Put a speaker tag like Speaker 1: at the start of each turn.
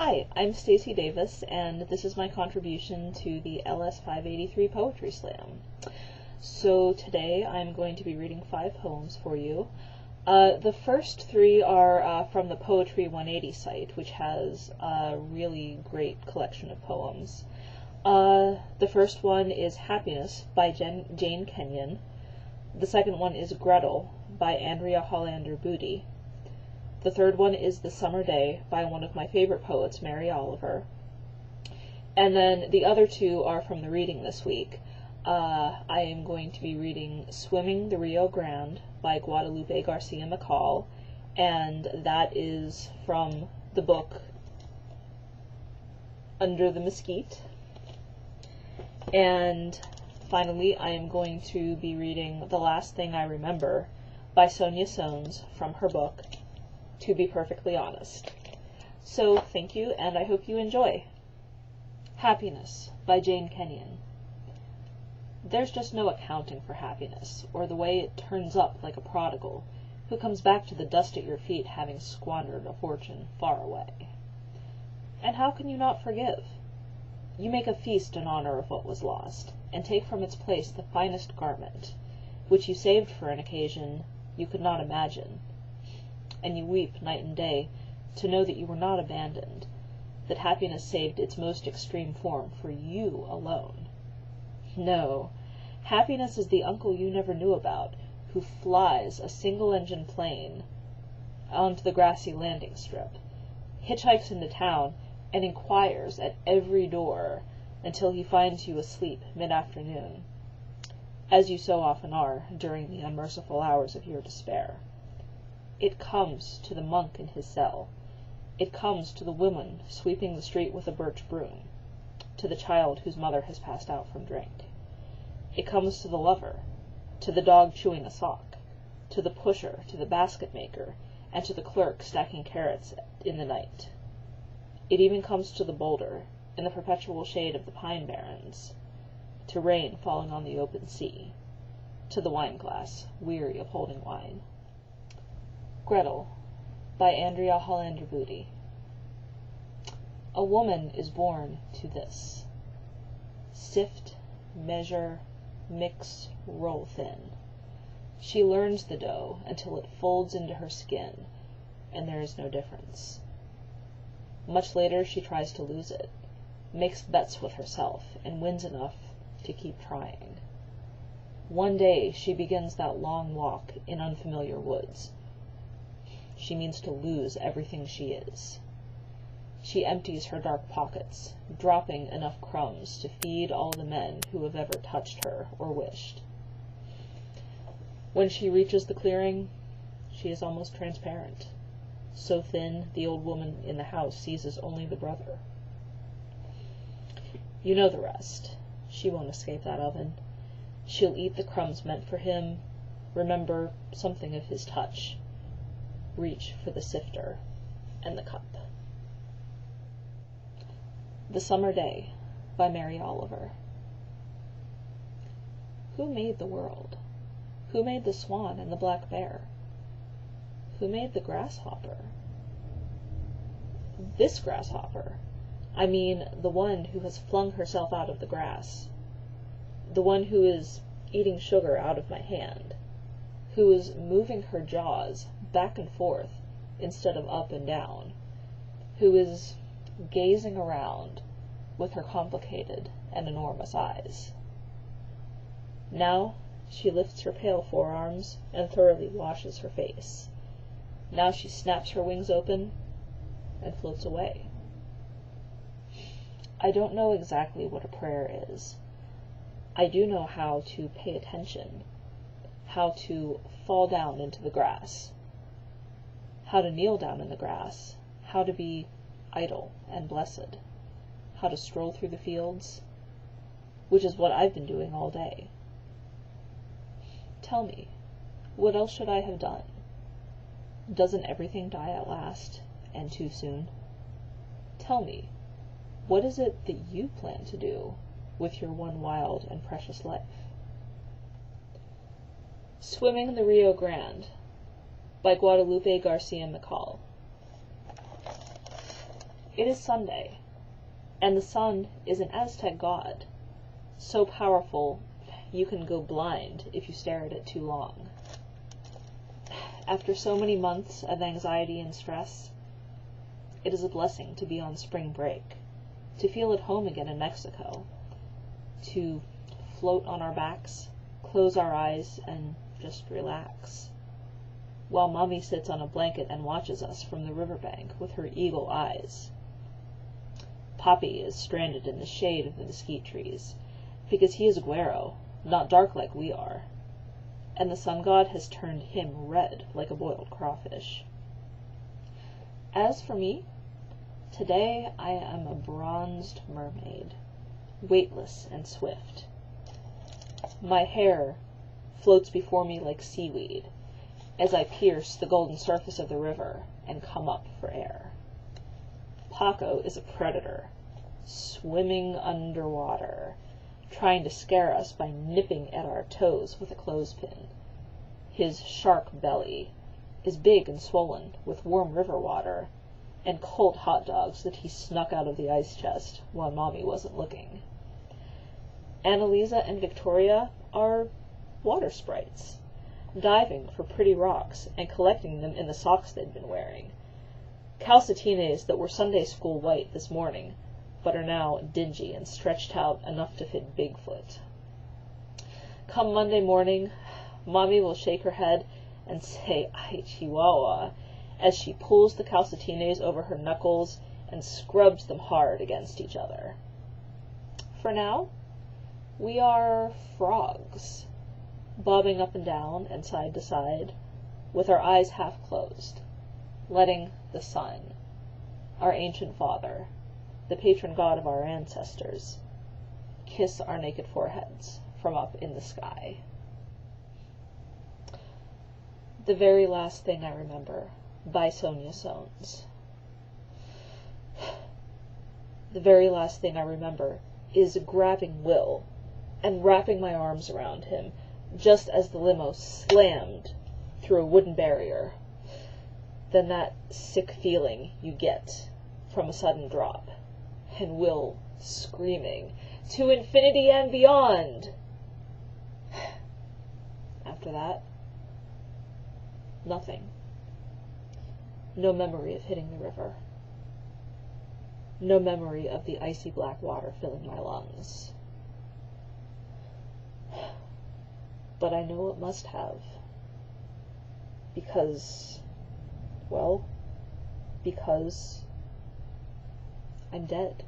Speaker 1: Hi, I'm Stacie Davis, and this is my contribution to the LS 583 Poetry Slam. So today I'm going to be reading 5 poems for you. The first 3 are from the Poetry 180 site, which has a really great collection of poems. The first one is Happiness by Jane Kenyon. The second one is Gretel by Andrea Hollander Budy. The third one is The Summer Day by one of my favorite poets, Mary Oliver. And then the other 2 are from the reading this week. I am going to be reading Swimming the Rio Grande by Guadalupe Garcia McCall, and that is from the book Under the Mesquite. And finally, I am going to be reading The Last Thing I Remember by Sonya from her book To Be Perfectly Honest. So thank you, and I hope you enjoy. Happiness by Jane Kenyon. There's just no accounting for happiness, or the way it turns up like a prodigal, who comes back to the dust at your feet having squandered a fortune far away. And how can you not forgive? You make a feast in honor of what was lost, and take from its place the finest garment, which you saved for an occasion you could not imagine, and you weep night and day to know that you were not abandoned, that happiness saved its most extreme form for you alone. No, happiness is the uncle you never knew about, who flies a single-engine plane onto the grassy landing strip, hitchhikes into town, and inquires at every door until he finds you asleep mid-afternoon, as you so often are during the unmerciful hours of your despair. It comes to the monk in his cell. It comes to the woman sweeping the street with a birch broom, to the child whose mother has passed out from drink. It comes to the lover, to the dog chewing a sock, to the pusher, to the basket maker, and to the clerk stacking carrots in the night. It even comes to the boulder, in the perpetual shade of the pine barrens, to rain falling on the open sea, to the wine-glass, weary of holding wine. Gretel by Andrea Hollander Budy. A woman is born to this. Sift, measure, mix, roll thin. She learns the dough until it folds into her skin, and there is no difference. Much later she tries to lose it, makes bets with herself, and wins enough to keep trying. One day she begins that long walk in unfamiliar woods. She means to lose everything she is. She empties her dark pockets, dropping enough crumbs to feed all the men who have ever touched her or wished. When she reaches the clearing, she is almost transparent. So thin, the old woman in the house seizes only the brother. You know the rest. She won't escape that oven. She'll eat the crumbs meant for him, remember something of his touch, reach for the sifter and the cup. The Summer Day by Mary Oliver. Who made the world? Who made the swan and the black bear? Who made the grasshopper? This grasshopper. I mean the one who has flung herself out of the grass. The one who is eating sugar out of my hand. Who is moving her jaws back and forth instead of up and down. Who is gazing around with her complicated and enormous eyes. Now she lifts her pale forearms and thoroughly washes her face. Now she snaps her wings open and floats away. I don't know exactly what a prayer is. I do know how to pay attention, how to fall down into the grass, how to kneel down in the grass, how to be idle and blessed, how to stroll through the fields, which is what I've been doing all day. Tell me, what else should I have done? Doesn't everything die at last, and too soon? Tell me, what is it that you plan to do with your one wild and precious life? Swimming the Rio Grande by Guadalupe Garcia McCall. It is Sunday, and the sun is an Aztec god, so powerful you can go blind if you stare at it too long. After so many months of anxiety and stress, it is a blessing to be on spring break, to feel at home again in Mexico, to float on our backs, close our eyes, and just relax, while Mommy sits on a blanket and watches us from the riverbank with her eagle eyes. Papi is stranded in the shade of the mesquite trees, because he is güero, not dark like we are, and the sun god has turned him red like a boiled crawfish. As for me, today I am a bronzed mermaid, weightless and swift. My hair floats before me like seaweed as I pierce the golden surface of the river and come up for air. Paco is a predator, swimming underwater, trying to scare us by nipping at our toes with a clothespin. His shark belly is big and swollen with warm river water and cold hot dogs that he snuck out of the ice chest while Mommy wasn't looking. Annalisa and Victoria are water sprites, diving for pretty rocks and collecting them in the socks they'd been wearing. Calcetines that were Sunday school white this morning, but are now dingy and stretched out enough to fit Bigfoot. Come Monday morning, Mommy will shake her head and say, "Ay, Chihuahua," as she pulls the calcetines over her knuckles and scrubs them hard against each other. For now, we are frogs, bobbing up and down and side to side, with our eyes half closed, letting the sun, our ancient father, the patron god of our ancestors, kiss our naked foreheads from up in the sky. The Very Last Thing I Remember, by Sonya Sones. The very last thing I remember is grabbing Will and wrapping my arms around him just as the limo slammed through a wooden barrier. Then that sick feeling you get from a sudden drop, and Will screaming, "To infinity and beyond!" After that, nothing. No memory of hitting the river. No memory of the icy black water filling my lungs. But I know it must have. Because I'm dead.